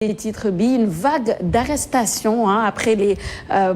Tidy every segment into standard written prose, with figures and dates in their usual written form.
Les titres bi, une vague d'arrestations après les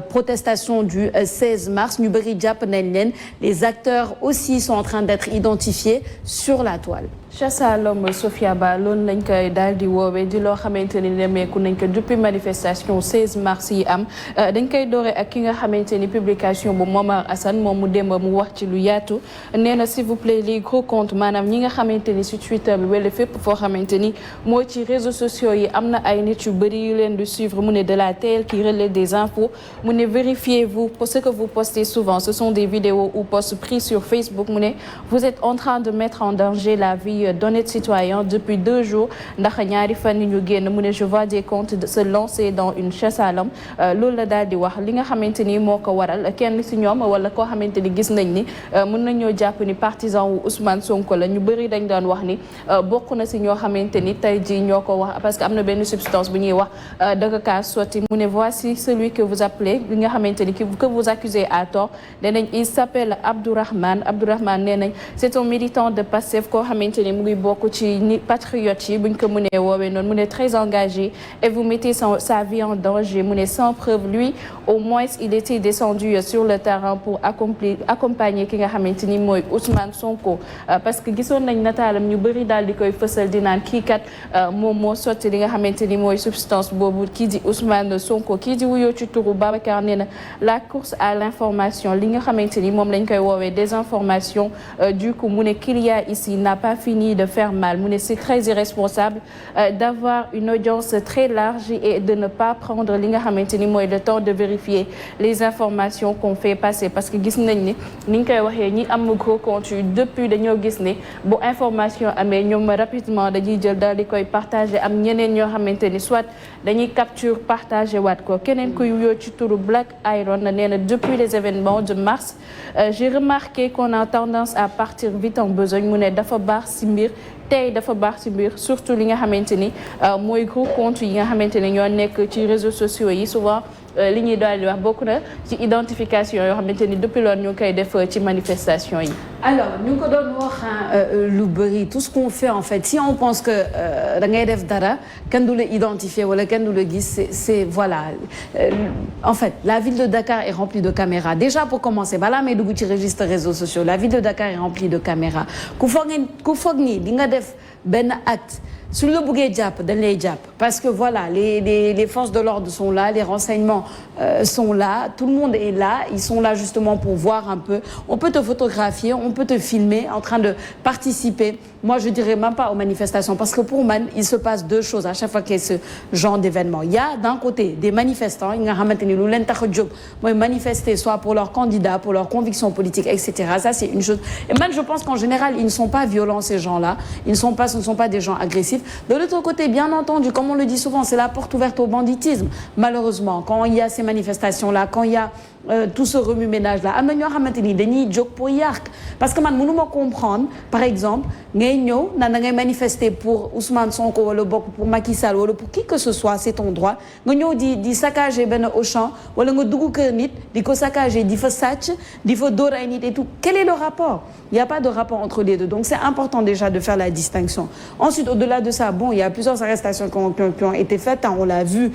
protestations du 16 mars. Ñu bari jàpp nañ leen. Les acteurs aussi sont en train d'être identifiés sur la toile. Chasse à l'homme Sophia Ba loolu lañ koy daal di woowee di loo xamante ni nemmeeku nañ ko depuis manifestation 16 mars yi am dañ koy doore ak ki nga xamante ni publication bu Momar Assane moom mu démb mu wax ci lu yaatu nee na s'il vous plaît les gros comptes maanaam ñi nga xamante ni ci Twitter bi wala fépp foo xamante ni moo ci réseaux sociaux yi am na ay nit yu bëri yu leen di suivre mu ne de la telle qui relaie des infos mu ne vérifiez-vous pour ce que vous postez souvent ce sont des vidéos ou posts pris sur Facebook mu ne vous êtes en train de mettre en danger la vie d'honnêtes citoyens depuis 2 jours ndax ñaari fan ñu génn mu ne je vois des comptes se lancer dans une chasse à l'homme loolu la daal di wax li nga xamante ni moo ko waral kenn ci ñoom wala koo xamante ni gis nañ ni mën nañoo jàpp ni partisan wu Ousmane Sonko la ñu bëri dañ doon wax ni bokk na ci ñoo xamante ni tey jii ñoo ko wax parce que am na benn substance bu ñuy wax dëgg kaa sotti mu ne voici celui que vous appelez li nga xamante ni que vous accusez à tort nee nañ il s'appelle Abdourahmane nee nañ c'est un militant de Pastef koo xamante ni mu ngi bokk ci ni patriote yi buñ ko mënee woowee noonu mu ne très engagé et vous mettez sa vie en danger mu ne sans preuve lui au moins il était descendu sur le terrain pour accompagner ki nga xamante ni mooy Ousmane Sonko parce que gisoon nañ nataalam ñu bëri daal di koy fësal di naan kii kat moom moo sotti li nga xamante ni mooy substance boobu kii di Ousmane Sonko kii di wuyoo ci turu Babacar nee na la course à l'information li nga xamante ni moom lañ koy woowee désinformation du coup mu ne qu'il y a ici n'a pas fini de faire mal mu ne c'est très irresponsable d'avoir une audience très large et de ne pas prendre li nga xamante ni mooy le temps de vérifier les informations qu'on fait passer parce que gis nañ ni ñu koy waxee ñi am gros compte depuis dañoo gis ne bu information amee ñoom rapidement dañuy jël daal di koy partager am ñeneen ñoo xamante ni soit dañuy capture partager waat ko keneen kuy yoo ci turu Black Iron nee na depuis les événements de mars j'ai remarqué qu'on a tendance à partir vite en besogne mu ne dafa baax ci mbir tey dafa baax ci mbir surtout li nga xamante ni mooy gros compte yi nga xamante ni ñoo nekk ci réseaux sociaux yi souvent li ñuy daal di wax bokk na ci identification yoo xamante ni depuis loolu ñu koy def ci manifestation yi. alors ñu ko doon wax lu bëri tout ce qu'on fait en fait si on pense que da ngay def dara kenn du la identifier wala kenn du la gis c'est voilà en fait la ville de Dakar est remplie de caméras déjà pour commencer balaa may dugg ci registre réseaux sociaux la ville de Dakar est remplie de caméras ku foog ni di nga def benn acte suñu la bëggee jàpp dañ lay jàpp parce que voilà les forces de l'ordre sont là les renseignements sont là tout le monde est là ils sont là justement pour voir un peu on peut te photographier on peut te filmer en train de participer moi je dirais même pas aux manifestations parce que pour man il se passe 2 choses à chaque fois qu'il y a ce genre d'événement il y a d'un côté des manifestants yi nga xamante ni lu leen tax a jóg mooy manifester soit pour leurs candidats pour leurs convictions politiques etc ça c'est une chose et man je pense qu'en général ils ne sont pas violents ces gens-là ce ne sont pas des gens agressifs de l'autre côté bien entendu comme on le dit souvent c'est la porte ouverte au banditisme malheureusement quand il y a ces manifestations-là quand il y a tout ce remue-ménage-là am na ñoo xamante ni dañuy jóg pour yàq parce que man mënuma comprendre par exemple ngay ñëw naan da ngay manifester pour Ousmane Sonko wala bokk pour Macky Sall wala pour qui que ce soit c'est ton droit nga ñëw di saccager benn Auchan wala nga dugg kër nit di ko saccager di fa sàcc di fa dóor ay nit et tout quel est le rapport il y a pas de rapport entre les deux donc c'est important déjà de faire la distinction ensuite au-delà de ça bon il y a plusieurs arrestations qui ont été faites on l'a vu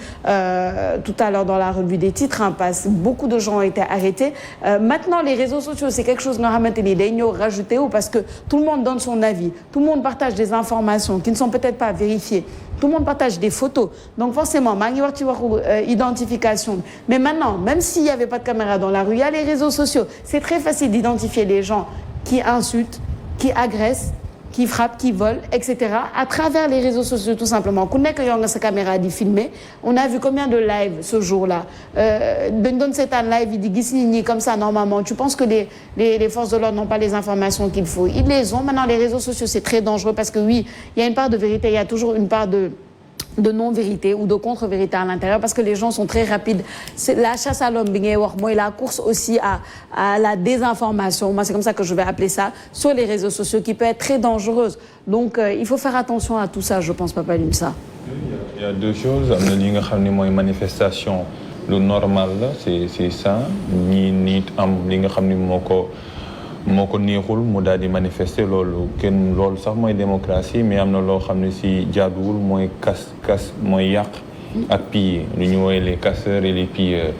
tout à l'heure dans la revue des titres parce que beaucoup de gens ont été arrêtés maintenant les réseaux sociaux c'est quelque chose nga xamante ni day ñëw rajouter parce que tout le monde donne son avis tout le monde partage des informations qui ne sont peut-être pas vérifiées tout le monde partage des photos donc forcément maa ngi wax ci waxu identification mais maintenant même s'il y avait pas de caméra dans la rue il y a les réseaux sociaux c'est très facile d'identifier les gens qui insultent qui agressent qui frappent, qui volent, etc. à travers les réseaux sociaux tout simplement ku nekk yor nga sa caméra di filmer on a vu combien de live ce jour-là dañ doon seetaan live yi di gis nit ñi comme ça normalement tu penses que les forces de l'ordre n'ont pas les informations qu'il faut ils les ont maintenant les réseaux sociaux c'est très dangereux parce que oui il y a une part de vérité il y a toujours une part de non-vérité ou de contre-vérité à l'intérieur parce que les gens sont très rapides c'est la chasse à l'homme bi ngay wax mooy la course aussi à la désinformation moi c'est comme ça que je vais appeler ça sur les réseaux sociaux qui peut être très dangereuse donc il faut faire attention à tout ça je pense Papa Limsa il y a 2 choses am na li nga xam ne mooy manifestation lu normal la c'est ça ñi nit am li nga xam ne moo moo ko neexul mu daal di manifester loolu sax mooy démocratie mais am na loo xam ne si jaaduwul mooy kas mooy yàq ak piller lu ñu woowee les casseurs et les pilleurs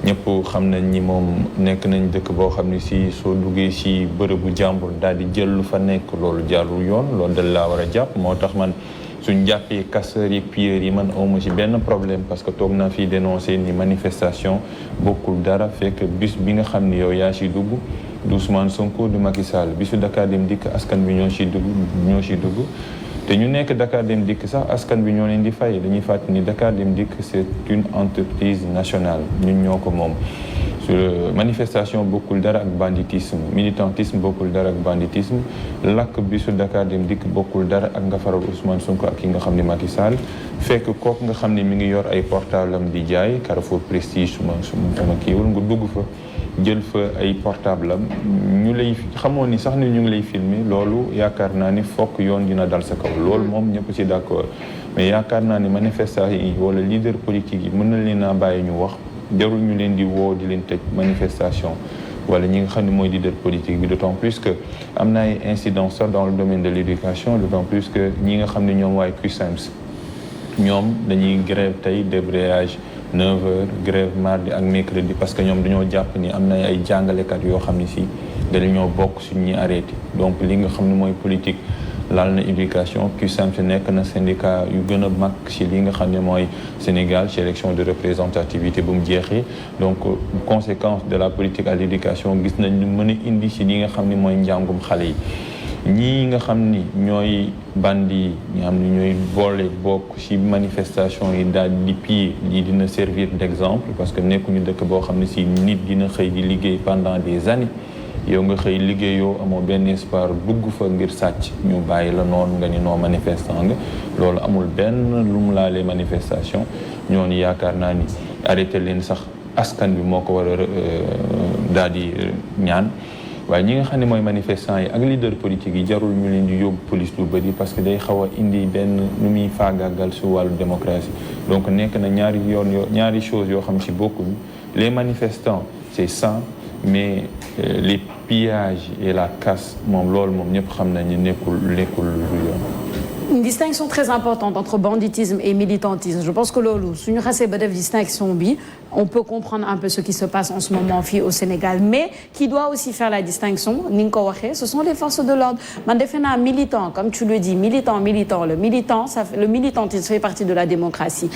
ñëpp xam nañ ni moom nekk nañ dëkk boo xam ne si soo duggee si bërëbu jàmbur daal di jël lu fa nekk loolu jaarul yoon loolu dal laa war a jàpp moo tax man suñ jàppee casseurs yi pilleurs yi man awma ci benn problème parce que toog naa fii dénoncer ni manifestation bokkul dara fekk bis bi nga xam ni yow yaa ciy dugg du Ousmane Sonko du Macky Sall bisu Dakar Dem Dikk askan bi ñoo ciy dugg te ñu nekk Dakar Dem Dikk sax askan bi ñoo leen di fay dañuy fàttali ni Dakar Dem Dikk c'est une entreprise nationale ñun ñoo ko moom manifestation bokkul dara ak banditisme militantisme bokkul dara ak banditisme lakk bisu Dakar Dem Dikk bokkul dara ak nga faral Ousmane Sonko ak ki nga xam ne Macky Sall fekk kooku nga xam ne mi ngi yor ay portable am di jaay Carrefour Prestige suma kiiwul nga dugg fa jël fa ay portable am ñu lay xamoon ni sax ni ñu ngi lay filmer loolu yaakaar naa ni fokk yoon dina dal sa kaw loolu moom ñëpp ci d'accord mais yaakaar naa ni manifestation yi wala leader politique yi mën na leen a bàyyi ñu wax jarul ñu leen di woo di leen tëj manifestation wala ñi nga xam ne mooy leader politique bi d'autant plus que am na ay incidents sax dans le domaine de l'éducation d'autant plus que ñi nga xam ne ñoom waaye CUSEMS ñoom dañuy grève tey débrayage 9h grève mardi ak mercredi parce que ñoom dañoo jàpp ni am na ay jàngalekat yoo xam ne si dañoo bokk suñ ñi arrêté donc li nga xam ne mooy politique laal na éducation CUSEMS nekk na syndicat yu gën a mag ci li nga xam ne mooy Sénégal ci élection de représentativité bu mu jeexee donc conséquence de la politique à l'éducation gis nañ ñu mën a indi ci li nga xam ne mooy njàngum xale yi ñii nga xam ni ñooy bandi yi ñi xam ni ñooy boole bokk ci manifestation yi daal di piller lii dina servir d'exemple parce que nekkuñu dëkk boo xam ne ci nit dina xëy di liggéey pendant des années yow nga xëy liggéeyoo amoo benn espoir dugg fa ngir sàcc ñu bàyyi la noonu nga ni noo manifestant nga loolu amul benn lu mu laalee manifestation ñooñu yaakaar naa ni arrêté leen sax askan bi moo ko war a daal di ñaan waaye ñi nga xam ne mooy manifestants yi ak leader politique yi jarul ñu leen di yóbbu police lu bëri parce que day xaw a indi benn nu muy faagaagal su wàllu démocratie donc nekk na ñaari choses yoo xam ci bokkuñu les manifestants c'est sain mais les pillages et la casse moom loolu moom ñëpp xam nañu nekkul lu yoon. Une distinction très importante entre banditisme et militantisme. Je pense que loolu suñu xasee ba def distinction bi on peut comprendre un peu ce qui se passe en ce moment fii au Sénégal mais qui doit aussi faire la distinction ni nga ko waxee ce sont les forces de l'ordre man defe naa militant comme tu le dis militant le militantisme fait partie de la démocratie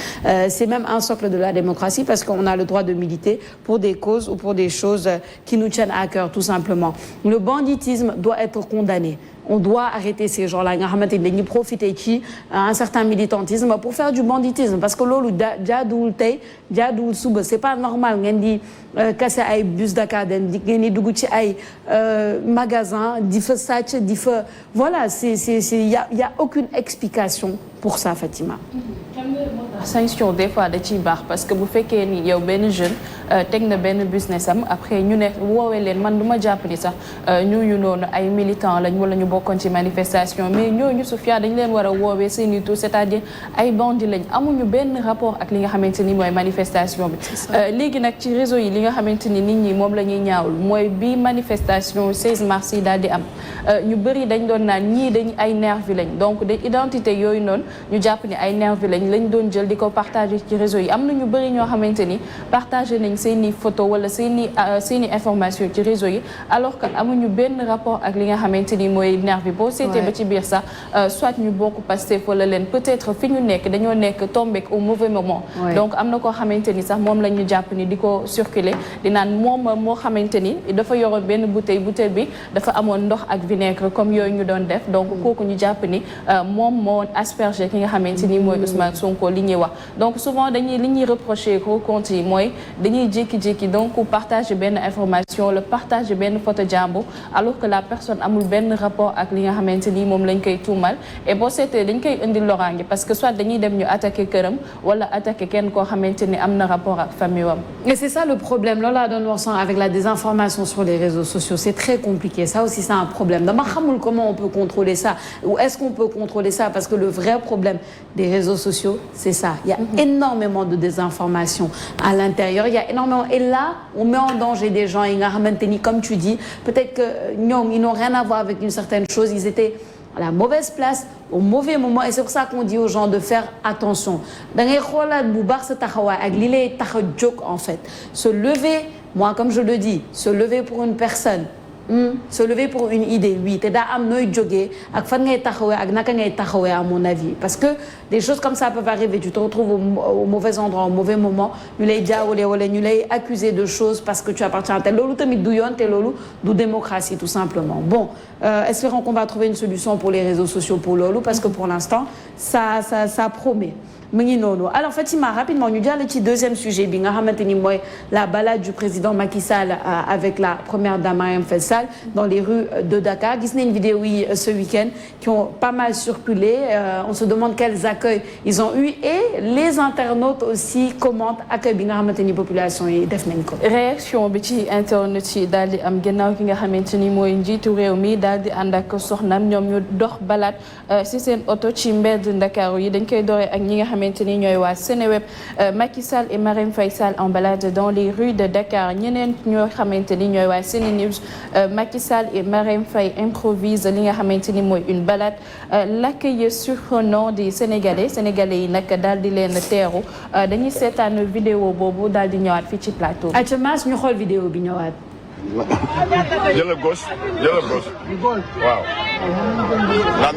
c'est même un socle de la démocratie parce qu'on a le droit de militer pour des causes ou pour des choses qui nous tiennent à cœur tout simplement le banditisme doit être condamné on doit arrêter ces gens-là nga xamante ni dañuy profiter ci un certain militantisme pour faire du banditisme parce que loolu jaaduwul tey jaaduwul suba c'est pas normal ngeen di casser ay bus Dakar Dem Dikk ngeen di dugg ci ay magasin di fa sàcc di fa voilà c'est y a aucune explication pour ça Fatima. sanction des fois da ciy baax parce que bu fekkee ni yow benn jeune teg na benn business am après ñu ne woowee leen man du ma jàpp ni sax ñooñu noonu ay militants lañ wala ñu bokkoon ci manifestation mais ñooñu Sofia dañ leen war a woowee seen i tur c'est-à-dire ay bandits lañ amuñu benn rapport ak li nga xamante ni mooy manifestation bi. léegi nag ci réseau yi li nga xamante ni nit ñi moom la ñuy ñaawul mooy bi manifestation 16 mars yi daal di am ñu bëri dañ doon naan ñii dañ ay nervi lañ donc des identités yooyu noonu ñu jàpp ni ay nervi lañ doon jël di ko partager ci réseau yi am na ñu bëri ñoo xamante ni partager nañ seeni photo wala seeni information ci réseau yi alors que amuñu benn rapport ak li nga xamante ni mooy nervi boo seetee ba ci biir sax soit ñu bokk Pastef wala leen peut-être fi ñu nekk dañoo nekk tombé au mauvais moment donc am na koo xamante ni sax moom la ñu jàpp ni di ko circuler di naan moom moo xamante ni dafa yoroon benn bouteille bi dafa amoon ndox ak vinaigre comme yooyu ñu doon def donc kooku ñu jàpp ni moom moo asperger ki nga xamante ni mooy Ousmane Sonko li ñuy wax donc souvent li ñuy reprocher ko compte yi mooy dañuy jékki-jékki donc partager benn information le partager benn photo jàmbur alors que la personne amul benn rapport ak li nga xamante ni moom lañ koy tuumal et boo seetee dañ koy indi loraange parce que soit dañuy dem ñu attaquer këram wala attaquer kenn koo xamante ni am na rapport ak famille wam. Et c'est ça le problème loolu laa doon wax avec la désinformation sur les réseaux sociaux c'est très compliqué ça aussi c'est un problème dama xamul comment on peut contrôler ça ou est-ce qu'on peut contrôler ça parce que le vrai problème problème des réseaux sociaux, c'est ça. Il y a énormément de désinformation à l'intérieur. Il y a énormément... Et là, on met en danger des gens. Comme tu dis, peut-être qu'ils n'ont rien à voir avec une certaine chose. Ils étaient à la mauvaise place, au mauvais moment. Et c'est pour ça qu'on dit aux gens de faire attention. En fait, se lever, moi, comme je le dis, se lever pour une personne, se lever pour une idée, oui, te daa am nooy jógee ak fan ngay taxawee ak naka ngay taxawee à mon avis, parce que des choses comme ça peuvent arriver, tu te retrouves au mauvais endroit, au mauvais moment, ñu lay jaawale wala ñu lay accuser de choses parce que tu appartiens à tel, loolu tamit du yoon te loolu du démocratie tout simplement. Bon, espérons qu'on va trouver une solution pour les réseaux sociaux pour loolu, parce que pour l'instant ça promet. Alors Fatima, rapidement, nous disons le deuxième sujet, la balade du président Macky Sall avec la première dame Marième Faye Sall dans les rues de Dakar. Il y a une vidéo ce week-end qui ont pas mal circulé. On se demande quels accueils ils ont eu et les internautes aussi commentent accueil bi nga xamanteni population yi def nañ ko. Réaction bi ci internet yi daal di am gannaaw ki nga xamanteni mooy njiitu réew mi daal di ànd ak soxnaam ñoom ñu dox balade ci seen oto ci mbedd Dakar yi dañ koy dooree ak ñi nga xamanteni ñooy waa Seneweb. Macky Sall et Marième Faye Sall en balade dans les rues de Dakar ñeneen ñoo xamanteni ñooy waa Senenews. Macky Sall et Marième Faye improvisent li nga xamanteni mooy une balade. L'accueil surprenant des Sénégalais yi nag daal di leen teeru dañuy seetaan vidéo boobu daal di ñëwaat fii ci plateau bi. Aca Mass ñu xool vidéo bi ñëwaat. jëlal gauche waaw. lan.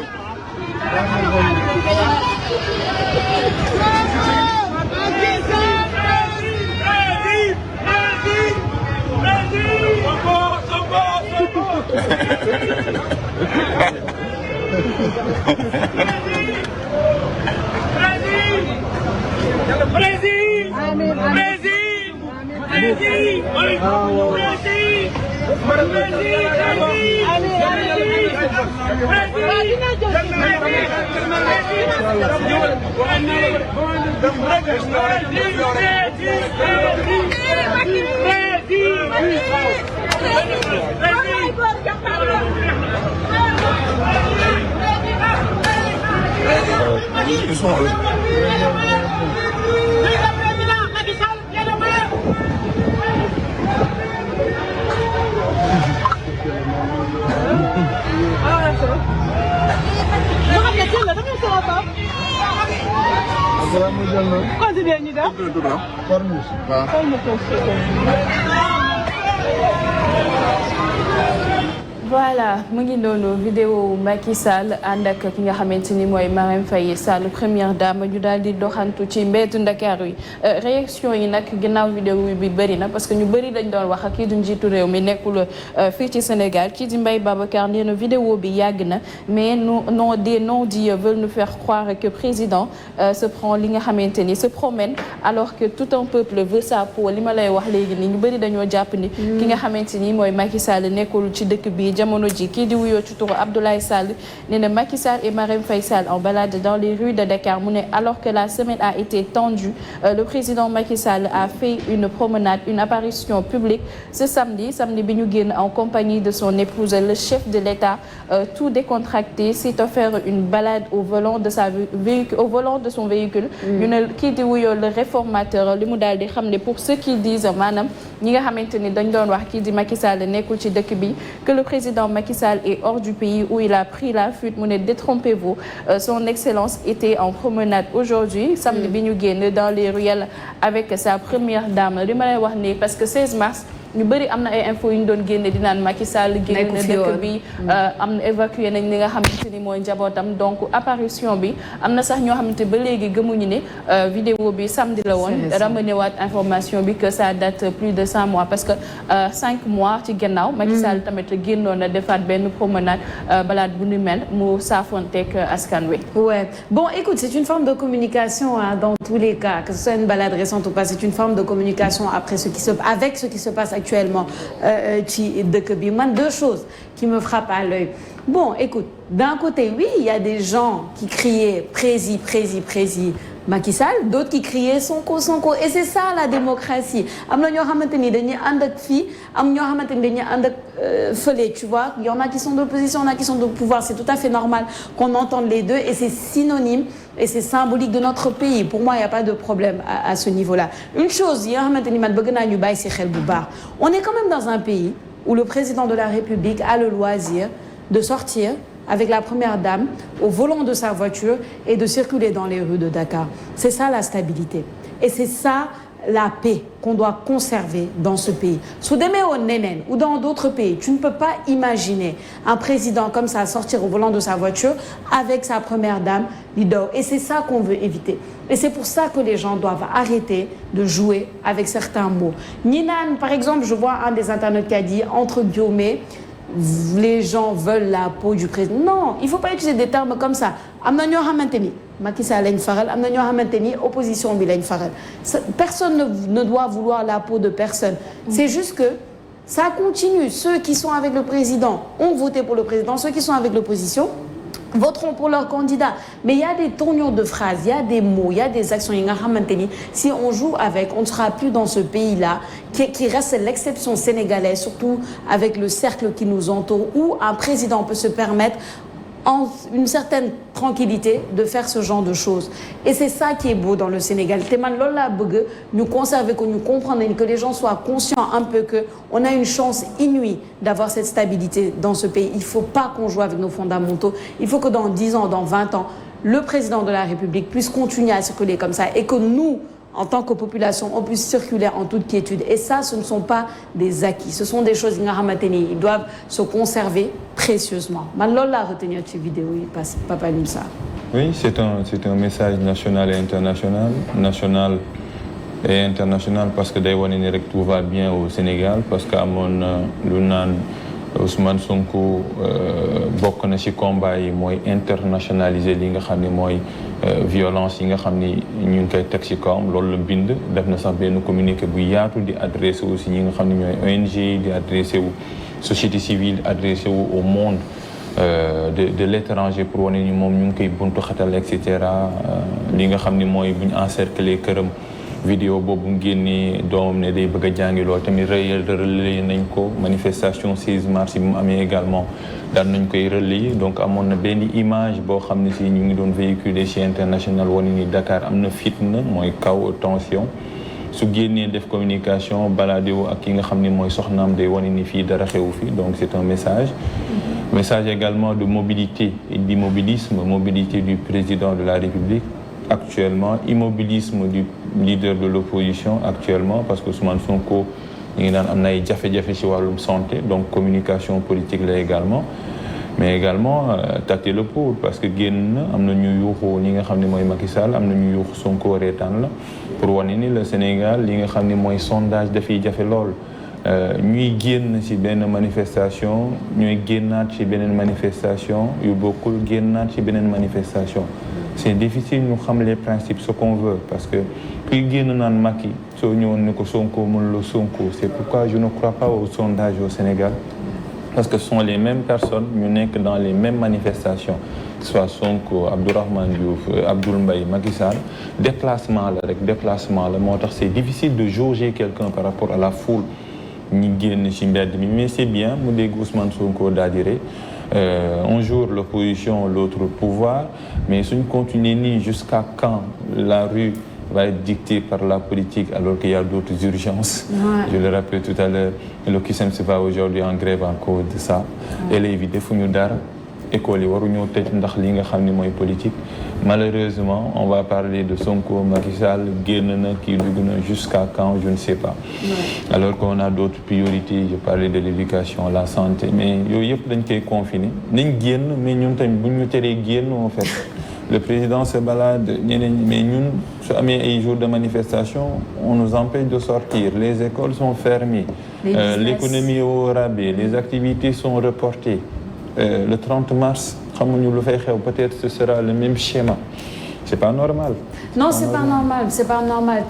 Voilà mu ngi noonu vidéo Macky Sall ànd ak ki nga xamante ni mooy Marième Faye Sall première dame ñu daal di doxantu ci mbeddu Ndakaaru yi réaction yi nag ginnaaw vidéo bi bëri na parce que ñu bëri dañ doon wax ak kii du njiitu réew mi nekkul fii ci Sénégal kii di Mbaye Babacar nee na vidéo bi yàgg na mais des non-dits veulent nous faire croire que président se prend li nga xamante ni se promène alors que tout un peuple veut sa peau li ma lay wax léegi ni ñu bëri dañoo jàpp ni ki nga xamante ni mooy Macky Sall nekkul ci dëkk bi jamono ji kii di wuyoo ci turu Abdoulaye Sall nee na Macky Sall et Marième Faye Sall en balade dans les rues de Dakar mu ne alors que la semaine a été tendue le président Macky Sall a fait une promenade une apparition publique ce samedi bi ñu génn en compagnie de son épouse le chef de l'État tout décontracté s'est offert une balade au volant de son véhicule ñu ne kii di wuyoo le réformateur li mu daal di xam ne pour ceux qui disent maanaam ñi nga xamante ni dañ doon wax kii di Macky Sall nekkul ci dëkk bi que le président Macky Sall est hors du pays où il a pris la fuite mu ne détrompez-vous son excellence était en promenade aujourd'hui samedi bi ñu génn dans les ruelles avec sa première dame li ma lay wax nii parce que 16 mars ñu bëri am na ay infos yu ñu doon génne di naan Macky Sall génn na dëkk bi am na évacué nañ li nga xamante ni mooy njabootam donc apparition bi am na sax ñoo xamante ba léegi gëmuñu ne vidéo bi samedi la woon ramené waat information bi que ça date plus de 100 mois parce que 5 mois ci gannaaw Macky Sall tamit génnoon na defaat benn promenade balade bu nu mel mu saafonteeg askan wi. Ouais. Bon, écoute, c'est une forme de communication dans tous les cas, que ce soit une balade récente ou pas, c'est une forme de communication avec ce qui se passe actuellement ci dëkk bi. Man, deux choses qui me frappent à l'œil. Bon, écoute, d'un côté, oui, il y a des gens qui criaient prési Macky Sall, d'autres qui criaient Sonko. Et c'est ça la démocratie. Am na ñoo xamante ni dañuy ànd ak fii, am ñoo xamante ni dañuy ànd ak fële, tu vois. Il y en a qui sont d'opposition, il y en a qui sont de pouvoir. C'est tout à fait normal qu'on entende les deux et c'est synonyme et c'est symbolique de notre pays. Pour moi, il n'y a pas de problème à ce niveau-là. Une chose, on est quand même dans un pays où le président de la République a le loisir de sortir avec la première dame au volant de sa voiture et de circuler dans les rues de Dakar. C'est ça la stabilité. Et c'est ça la paix qu'on doit conserver dans ce pays. Soudémé au Nénen ou dans d'autres pays, tu ne peux pas imaginer un président comme ça sortir au volant de sa voiture avec sa première dame, Lido. Et c'est ça qu'on veut éviter. Et c'est pour ça que les gens doivent arrêter de jouer avec certains mots. Ninan, par exemple, je vois un des internautes qui a dit, entre guillemets, les gens veulent la peau du président. Non, il ne faut pas utiliser des termes comme ça. Amnanyo Hamanteni, Macky Sall lañ faral, Amnanyo Hamanteni, opposition bi lañ faral. Personne ne doit vouloir la peau de personne. C'est juste que ça continue. Ceux qui sont avec le président ont voté pour le président. Ceux qui sont avec l'opposition voteront pour leur candidat. Mais il y a des tournures de phrases, il y a des mots, il y a des actions. Si on joue avec, on ne sera plus dans ce pays-là, qui reste l'exception sénégalaise, surtout avec le cercle qui nous entoure, où un président peut se permettre en une certaine tranquillité de faire ce genre de choses. Et c'est ça qui est beau dans le Sénégal. Nous conserver, que nous comprenions, que les gens soient conscients un peu qu'on a une chance inouïe d'avoir cette stabilité dans ce pays. Il ne faut pas qu'on joue avec nos fondamentaux. Il faut que dans 10 ans, dans 20 ans, le président de la République puisse continuer à circuler comme ça et que nous, en tant que population, on puisse circuler en toute quiétude. Et ça, ce ne sont pas des acquis. Ce sont des choses, ils doivent se conserver précieusement. Maintenant, là, retenir cette vidéo, il passe Papa Limsa. Oui, c'est un message national et international. National et international parce que tout va bien au Sénégal, parce qu'à mon Ousmane Sonko bokk na ci combat yi mooy internationaliser li nga xam ne mooy violence yi nga xam ni ñu ngi koy teg ci kawam loolu la bind def na sax benn communiqué bu yaatu di adressé aussi ñi nga xam ne ñooy ONG di adressé wu société civile adressé wu au monde de l'étranger pour wane ni moom ñu ngi koy buntu xatal et cetera li nga xam ni mooy bu ñu encercler këram vidéo boobu mu génnee doomam ne day bëgg a jàngi lool tamit relayer nañ ko manifestation 16 mars yi mu amee également daan nañ koy relayer donc amoon na benn image boo xam ne si ñu ngi doon véhiculer ci international wane ni Dakar am na fitna mooy kaw tension su génnee def communication baladé wu ak ki nga xam ne mooy soxnaam day wane ni fii dara xewu fi donc c'est un message également de mobilité et d'immobilisme, mobilité du président de la République actuellement, immobilisme du leader de l'opposition actuellement, parce que Ousmane Sonko il a ay jafe-jafe ci wàllum santé, donc communication politique là également, mais également tâter le pouls parce que génn am na ñu yuuxu ñi nga xam ne mooy Macky Sall am na ñu yuuxu Sonko reetaan la pour wane ni le Sénégal li nga xam ne mooy sondage dafay jafe lool. ñuy génn ci benn manifestation ñuy génnaat ci beneen manifestation yu bokkul génnaat ci beneen manifestation. C'est difficile ñu xam les principes ce qu'on veut parce que kuy génn naan Macky soo ñëwoon ne ko Sonko mën la Sonko c'est pourquoi je ne crois pas au sondage au Sénégal parce que ce sont les mêmes personnes ñu nekk dans les mêmes manifestations que ce soit Sonko Abdourahmane Diouf Abdoul Mbaye Macky Sall déplacement la rek déplacement la moo tax c'est difficile de jauger quelqu'un par rapport à la foule ñi génn ci mbedd mi mais c'est bien mu dégg Ousmane Sonko daa dire un jour l'opposition, l'autre pouvoir, mais si on continue nii jusqu'à quand la rue va être dictée par la politique alors qu'il y a d'autres urgences. Ouais. Je le rappelle tout à l'heure, le CUSEMS va aujourd'hui en grève à cause de ça. Élèves yi defuñu dara école yi waruñoo tëj ndax li nga xam ne mooy politique. Malheureusement, on va parler de Sonko, Macky Sall, génn na kii dugg na jusqu'à quand, je ne sais pas. Ouais. Alors qu'on a d'autres priorités, je parlais de l'éducation, la santé, mais yooyu yëpp dañ koy confiner. Nañ génn mais ñun tamit bu ñu teree génn en fait. Le président se balade ñeneen mais ñun su amee ay jours de manifestation, on nous empêche de sortir. Les écoles sont fermées. L'économie est au rabais, les activités sont reportées. Le 30 mars, peut-être ce sera le même schéma. C'est pas normal. Non, c'est pas normal. C'est pas normal.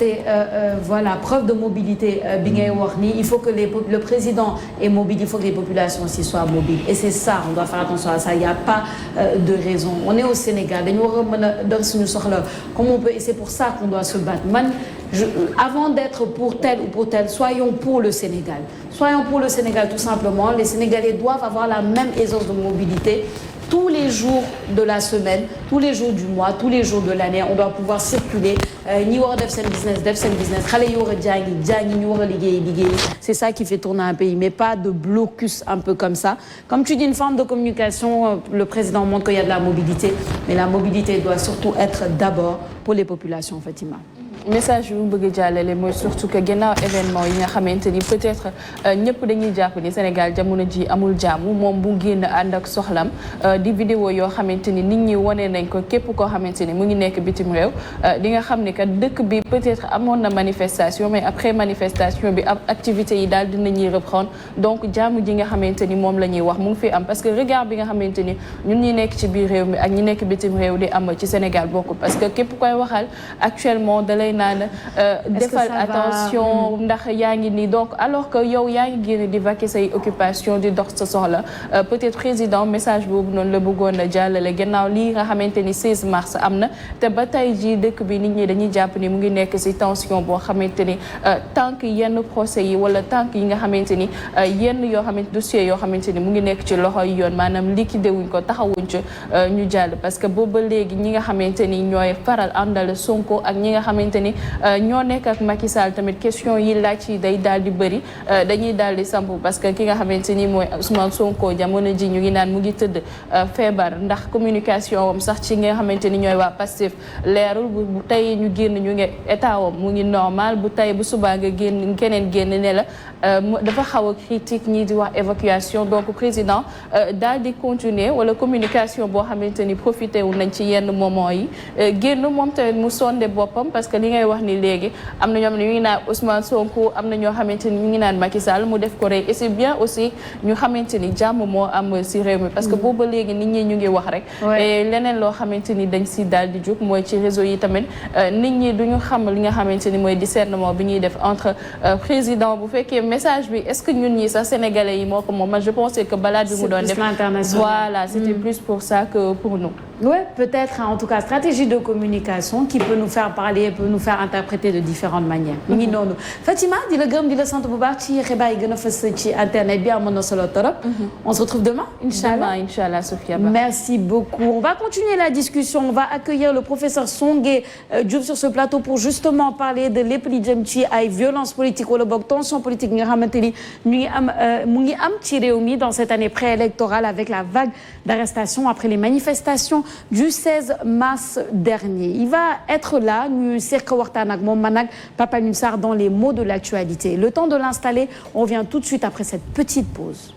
Voilà, preuve de mobilité. Il faut que le président est mobile. Il faut que les populations aussi soient mobiles. Et c'est ça. On doit faire attention à ça. Il n'y a pas de raison. On est au Sénégal. Comment on peut. Et c'est pour ça qu'on doit se battre. Avant d'être pour tel ou pour tel, soyons pour le Sénégal. Soyons pour le Sénégal tout simplement. Les Sénégalais doivent avoir la même aisance de mobilité tous les jours de la semaine, tous les jours du mois, tous les jours de l'année, on doit pouvoir circuler. Ñi war a def seen business xale yi war a jàngi ñu war a liggéey. C'est ça qui fait tourner un pays, mais pas de blocus un peu comme ça. Comme tu dis, une forme de communication, le président montre qu'il y a de la mobilité, mais la mobilité doit surtout être d'abord pour les populations, Fatima. Message yu mu bëgg jàllale mooy surtout que gannaaw événement yi nga xamante ni peut-être ñëpp dañuy jàpp ni Sénégal jamono ji amul jàmm moom bu génn ànd ak soxlam di vidéo yoo xamante ni nit ñi wane nañ ko képp koo xamante ni mu ngi nekk bitim réew di nga xam ne que dëkk bi peut-être amoon na manifestation mais après manifestation bi ab activités yi daal dinañuy reprendre donc jàmm ji nga xamante ni moom la ñuy wax mu ngi fi am parce que regard bi nga xamante ni ñun ñi nekk ci biir réew mi ak ñi nekk bitim réew di am ci Sénégal bokkul parce que képp koy waxal actuellement dalay naan defal attention ndax yaa ngi nii donc alors que yow yaa ngi génn di vaquer say occupation di dox sa soxla peut-être président message boobu noonu la bëggoon a jàllale gannaaw lii nga xamante ni 16 mars am na te ba tey jii dëkk bi nit ñi dañuy jàpp ni mu ngi nekk ci tension boo xamante ni tant que yenn procès yi wala tant que yi nga xamante ni yenn yoo xamante dossier yoo xamante ni mu ngi nekk ci loxo yi yoon maanaam liquidé wuñ ko taxawuñ ci ñu jàll parce que booba léegi ñi nga xamante ni ñooy faral àndal Sonko ak ñi nga xamante ni ñoo nekk ak Macky Sall tamit question yi laaj yi day daal di bëri dañuy daal di samp parce que ki nga xamante ni mooy Ousmane Sonko jamono ji ñu ngi naan mu ngi tëdd feebar ndax communication wam sax ci nga xamante ni ñooy waa Pastef leerul bu tey ñu génn ñu ngi état wam mu ngi normal bu tey bu subaa nga génn keneen génn ne la dafa xaw a critique ñii di wax évacuation donc président daal di continuer wala communication boo xamante ni profité wu nañ ci yenn moment yi génn moom tamit mu sonde boppam parce que li ngay wax ni léegi am na ñoo xam ne ñu ngi naan Ousmane Sonko am na ñoo xamante ni ñu ngi naan Macky Sall mu def ko rek et c'est bien aussi ñu xamante ni jàmm moo am si réew mi parce que booba léegi nit ñi ñu ngi wax rek et leneen loo xamante ni dañ si daal di jóg mooy ci réseau yi tamit nit ñi duñu xam li nga xamante ni mooy discernement bi ñuy def entre président bu fekkee message bi est-ce que ñun ñi sax sénégalais yi moo ko moom man je pensais que balade bi mu doon def voilà c'était plus pour ça que pour nous. Oui, peut-être, en tout cas, stratégie de communication qui peut nous faire parler, peut nous faire interpréter de différentes manières. Fatima, dis le gum, dis le centre Boubar, tu es internet bien mon solo torop. On se retrouve demain, Inch'Allah. Demain, Inch'Allah, Sophia. Merci beaucoup. On va continuer la discussion. On va accueillir le professeur Songué Diop sur ce plateau pour justement parler de l'épidémie à violence politique ou le tension politique dans cette année préélectorale avec la vague d'arrestations après les manifestations du 16 mars dernier. Il va être là, Papa Nusar, dans les mots de l'actualité. Le temps de l'installer, on revient tout de suite après cette petite pause.